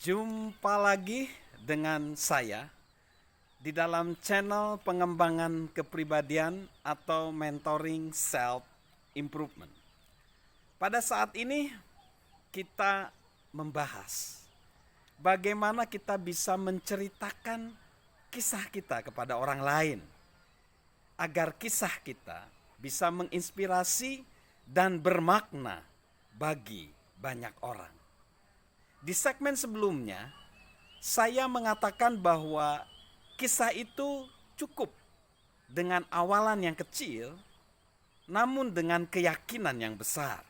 Jumpa lagi dengan saya di dalam channel pengembangan kepribadian atau mentoring self improvement. Pada saat ini kita membahas bagaimana kita bisa menceritakan kisah kita kepada orang lain agar kisah kita bisa menginspirasi dan bermakna bagi banyak orang. Di segmen sebelumnya, saya mengatakan bahwa kisah itu cukup dengan awalan yang kecil, namun dengan keyakinan yang besar.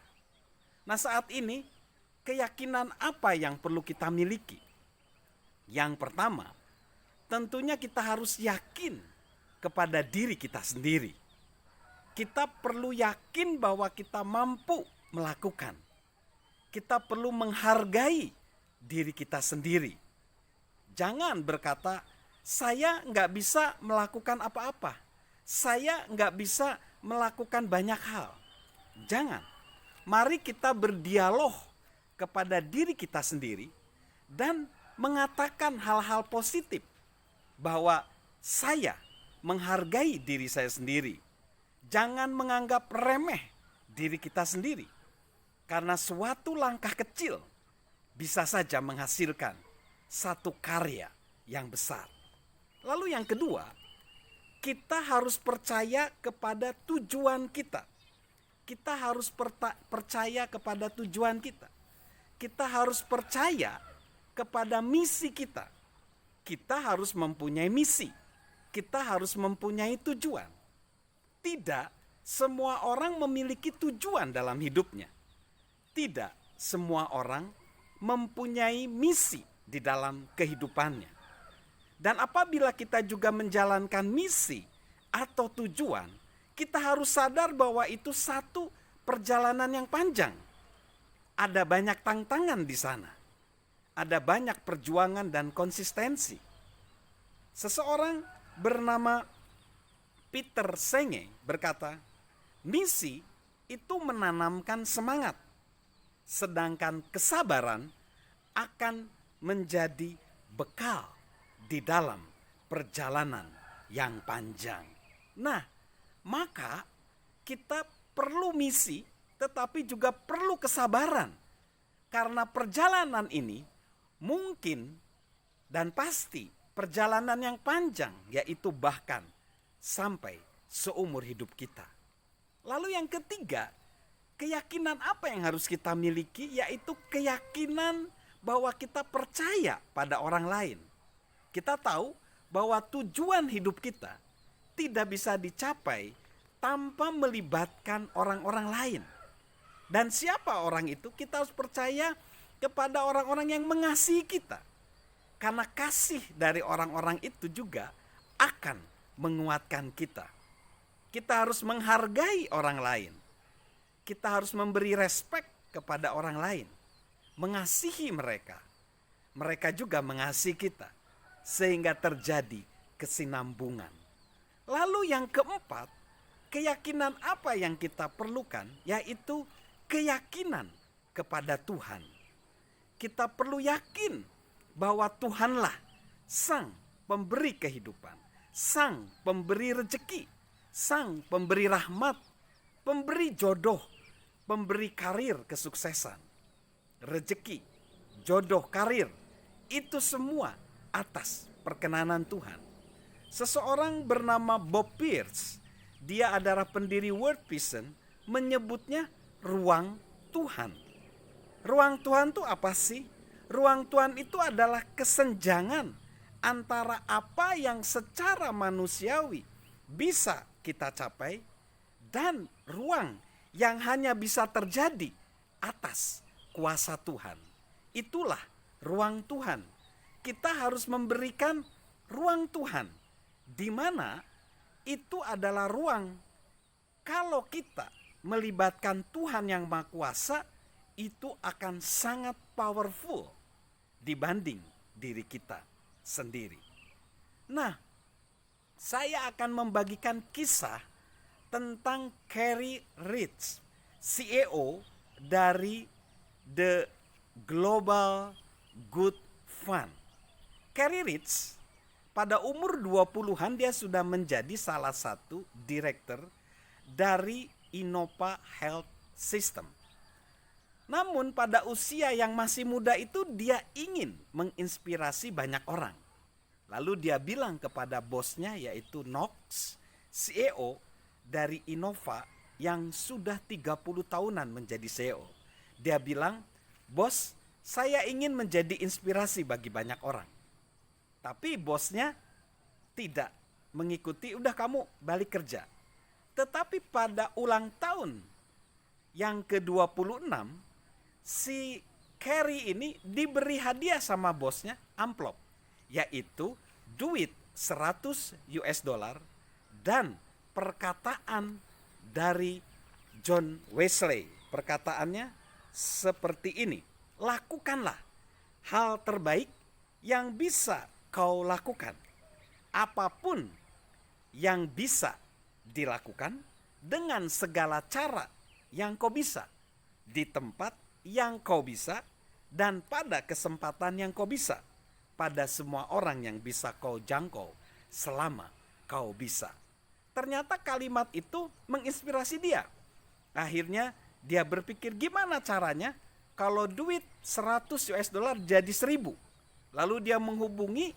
Nah, saat ini, keyakinan apa yang perlu kita miliki? Yang pertama, tentunya kita harus yakin kepada diri kita sendiri. Kita perlu yakin bahwa kita mampu melakukan. Kita perlu menghargai diri kita sendiri. Jangan berkata, saya nggak bisa melakukan apa-apa. Saya nggak bisa melakukan banyak hal. Jangan. Mari kita berdialog kepada diri kita sendiri dan mengatakan hal-hal positif bahwa saya menghargai diri saya sendiri. Jangan menganggap remeh diri kita sendiri. Karena suatu langkah kecil bisa saja menghasilkan satu karya yang besar. Lalu yang kedua, kita harus percaya kepada tujuan kita. Kita harus percaya kepada tujuan kita. Kita harus percaya kepada misi kita. Kita harus mempunyai misi. Kita harus mempunyai tujuan. Tidak semua orang memiliki tujuan dalam hidupnya. Tidak semua orang mempunyai misi di dalam kehidupannya. Dan apabila kita juga menjalankan misi atau tujuan, kita harus sadar bahwa itu satu perjalanan yang panjang. Ada banyak tantangan di sana. Ada banyak perjuangan dan konsistensi. Seseorang bernama Peter Senge berkata, misi itu menanamkan semangat. Sedangkan kesabaran akan menjadi bekal di dalam perjalanan yang panjang. Nah, maka kita perlu misi tetapi juga perlu kesabaran. Karena perjalanan ini mungkin dan pasti perjalanan yang panjang, yaitu bahkan sampai seumur hidup kita. Lalu yang ketiga, keyakinan apa yang harus kita miliki? Yaitu keyakinan bahwa kita percaya pada orang lain. Kita tahu bahwa tujuan hidup kita tidak bisa dicapai tanpa melibatkan orang-orang lain. Dan siapa orang itu? Kita harus percaya kepada orang-orang yang mengasihi kita. Karena kasih dari orang-orang itu juga akan menguatkan kita. Kita harus menghargai orang lain. Kita harus memberi respek kepada orang lain, mengasihi mereka. Mereka juga mengasihi kita, sehingga terjadi kesinambungan. Lalu yang keempat, keyakinan apa yang kita perlukan, yaitu keyakinan kepada Tuhan. Kita perlu yakin bahwa Tuhanlah Sang Pemberi kehidupan, Sang Pemberi rezeki, Sang Pemberi rahmat, Pemberi jodoh, pemberi karir kesuksesan, rezeki, jodoh, karir, itu semua atas perkenanan Tuhan. Seseorang bernama Bob Pierce, dia adalah pendiri World Vision, menyebutnya ruang Tuhan. Ruang Tuhan itu apa sih? Ruang Tuhan itu adalah kesenjangan antara apa yang secara manusiawi bisa kita capai dan ruang yang hanya bisa terjadi atas kuasa Tuhan. Itulah ruang Tuhan. Kita harus memberikan ruang Tuhan, di mana itu adalah ruang kalau kita melibatkan Tuhan yang Maha Kuasa, itu akan sangat powerful dibanding diri kita sendiri. Nah, saya akan membagikan kisah tentang Carey Rich, CEO dari The Global Good Fund. Carey Rich pada umur 20-an dia sudah menjadi salah satu direktur dari Innova Health System. Namun pada usia yang masih muda itu dia ingin menginspirasi banyak orang. Lalu dia bilang kepada bosnya yaitu Knox, CEO dari Innova yang sudah 30 tahunan menjadi CEO. Dia bilang, "Bos, saya ingin menjadi inspirasi bagi banyak orang." Tapi bosnya tidak mengikuti, udah kamu balik kerja. Tetapi pada ulang tahun yang ke-26, si Carey ini diberi hadiah sama bosnya amplop, yaitu duit 100 US dollar dan perkataan dari John Wesley. Perkataannya seperti ini, "Lakukanlah hal terbaik yang bisa kau lakukan. Apapun yang bisa dilakukan dengan segala cara yang kau bisa, di tempat yang kau bisa, dan pada kesempatan yang kau bisa, pada semua orang yang bisa kau jangkau selama kau bisa." Ternyata kalimat itu menginspirasi dia. Akhirnya dia berpikir gimana caranya kalau duit 100 US dollar jadi 1000. Lalu dia menghubungi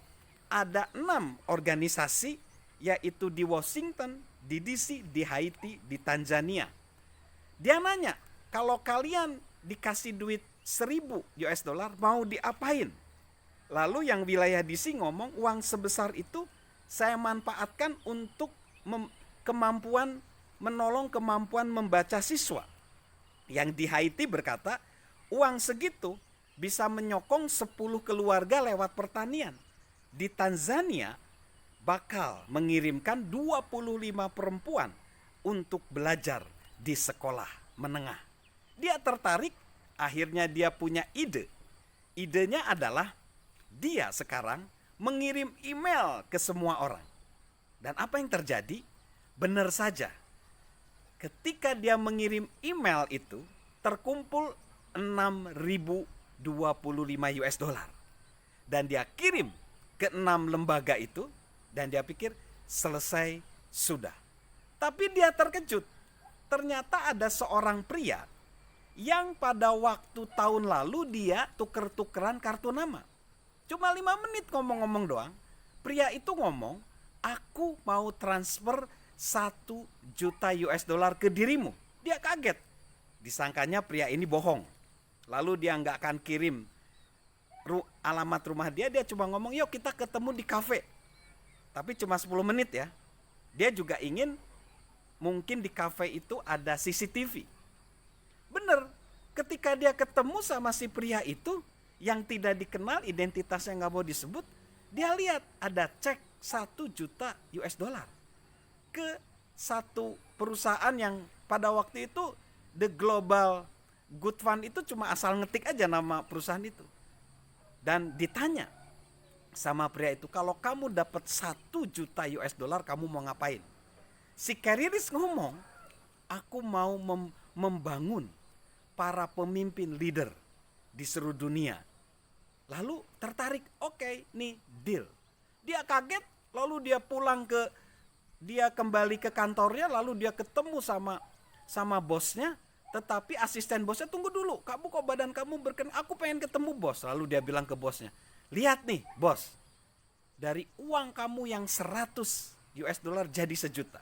ada 6 organisasi, yaitu di Washington, di DC, di Haiti, di Tanzania. Dia nanya, kalau kalian dikasih duit 1000 US dollar mau diapain? Lalu yang wilayah DC ngomong, uang sebesar itu saya manfaatkan untuk menolong kemampuan membaca siswa. Yang di Haiti berkata, uang segitu bisa menyokong 10 keluarga lewat pertanian. Di Tanzania bakal mengirimkan 25 perempuan untuk belajar di sekolah menengah. Dia tertarik, akhirnya dia punya ide. Idenya adalah dia sekarang mengirim email ke semua orang. Dan apa yang terjadi? Benar saja. Ketika dia mengirim email itu, terkumpul 6.025 US dollar. Dan dia kirim ke 6 lembaga itu, dan dia pikir selesai sudah. Tapi dia terkejut. Ternyata ada seorang pria yang pada waktu tahun lalu dia tuker-tukeran kartu nama. Cuma 5 menit ngomong-ngomong doang. Pria itu ngomong, "Aku mau transfer 1 juta US dollar ke dirimu." Dia kaget. Disangkanya pria ini bohong. Lalu dia nggak akan kirim alamat rumah dia cuma ngomong, "Yuk kita ketemu di kafe." Tapi cuma 10 menit ya. Dia juga ingin mungkin di kafe itu ada CCTV. Bener, ketika dia ketemu sama si pria itu yang tidak dikenal, identitasnya nggak mau disebut, dia lihat ada cek 1 juta US dollar ke satu perusahaan yang pada waktu itu The Global Good Fund itu cuma asal ngetik aja nama perusahaan itu. Dan ditanya sama pria itu, kalau kamu dapat 1 juta US dollar kamu mau ngapain? Si Carey Rich ngomong, aku mau membangun para pemimpin leader di seluruh dunia. Lalu tertarik, oke, nih deal. Dia kaget, lalu dia kembali ke kantornya, lalu dia ketemu sama bosnya. Tetapi asisten bosnya, tunggu dulu, kamu kok badan kamu berkenan, aku pengen ketemu bos. Lalu dia bilang ke bosnya, lihat nih bos, dari uang kamu yang 100 US dollar jadi 1 juta.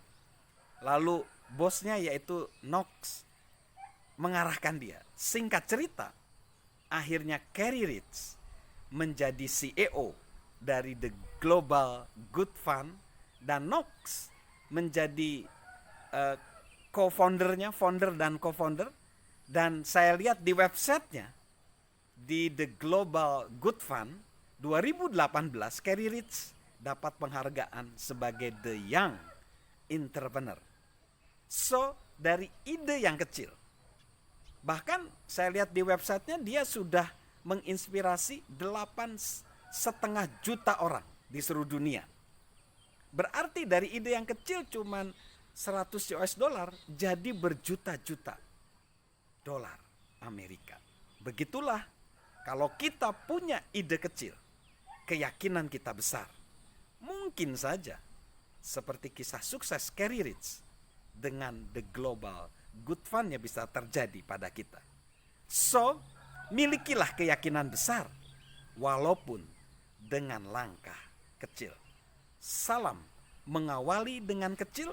Lalu bosnya yaitu Knox mengarahkan dia. Singkat cerita, akhirnya Carey Rich menjadi CEO dari The Global Good Fund dan Knox menjadi founder dan co-founder. Dan saya lihat di websitenya, di The Global Good Fund 2018, Carey Rich dapat penghargaan sebagai The Young Entrepreneur. So, dari ide yang kecil. Bahkan saya lihat di websitenya dia sudah menginspirasi 8,5 juta orang di seluruh dunia. Berarti dari ide yang kecil cuman 100 US dollar jadi berjuta-juta dolar Amerika. Begitulah kalau kita punya ide kecil, keyakinan kita besar. Mungkin saja seperti kisah sukses Carrie Rich dengan The Global Good Fund-nya bisa terjadi pada kita. So, milikilah keyakinan besar walaupun dengan langkah kecil. Salam mengawali dengan kecil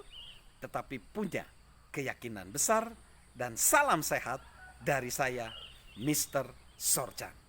tetapi punya keyakinan besar, dan salam sehat dari saya, Mr. Sorjan.